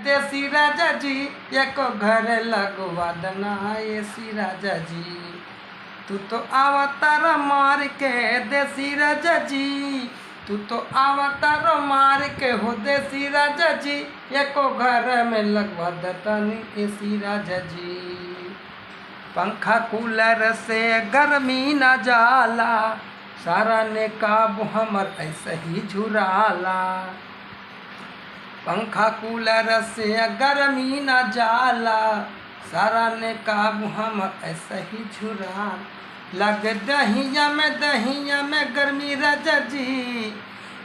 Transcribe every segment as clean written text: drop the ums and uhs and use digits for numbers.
देसी राजा जी एको घर लगवा देना एसी राजा जी। तू तो अवतार मार के देसी राजा जी, तू तो अवतार मार के हो देसी राजा जी। एको घर में लगवा देता एसी राजा जी। पंखा कूलर से गर्मी न जाला, सारा ने काबू हमर ऐसे ही झुराला। पंखा कूलर से गर्मी न जाला, सारा ने काबू हमर ऐसे ही झुराला। लग दहिया में गर्मी राजा जी,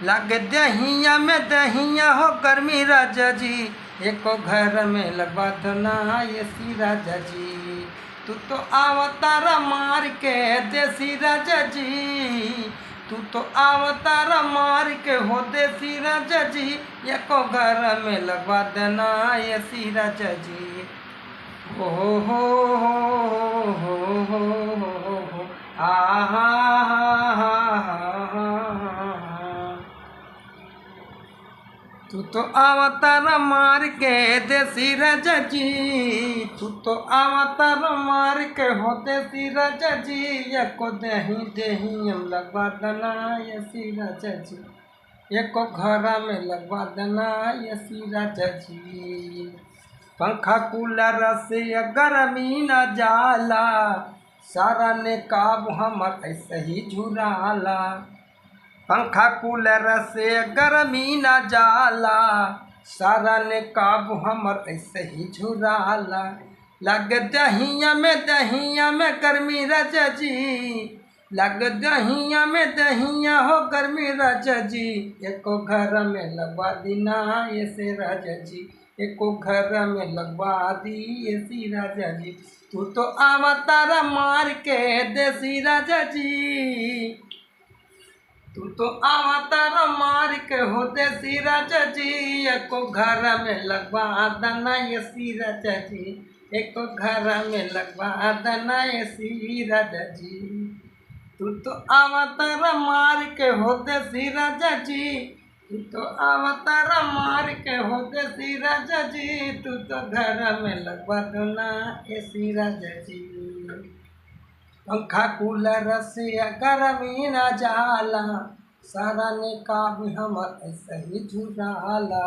लग दहिया हो गर्मी राजा जी। एको घर में लगवा देना एसी राजा जी। तू तो अवतार मार के देसी राजा जी, तू तो अवतार मार के हो देसी राजा जी। एको घर में लगवा देना एसी राजा जी। हो हो हो आहा तू तो अवतार मार के देसी राजा जी, तू तो अवतार मार के हो देसी राजा जी। एको दही हम लगवा देना एसी राजा जी। एको घर में लगवा देना एसी राजा जी। पंखा कूलर से गर्मी न जाला, सारा ने काबू हमर ऐसे ही झुराला। पंखा कूलर से गर्मी न जाला, सारा ने काबू हमर ऐसे ही झुराला। लग दहिया में गर्मी राजा जी, लग दहिया हो गर्मी राजा जी। एको घर में लगवा देना ऐसे राजा जी। एको घर में लगवा दी एसी राजा जी। तू तो अवतार मार के देसी राजा जी, तू तो अवतार मार के हो देसी राजा जी। एको घर में लगवा देना एसी राजा जी। एको घर में लगवा देना एसी राजा जी। तू तो अवतार मार के हो देसी राजा जी, तू तो अवतार मार के हो देसी राजा जी। तू तो घर में लगवा देना एसी राजा जी। पंखा कूलर से गर्मी न जाला, सारा ने काबू हमर ऐसे ही झुराला।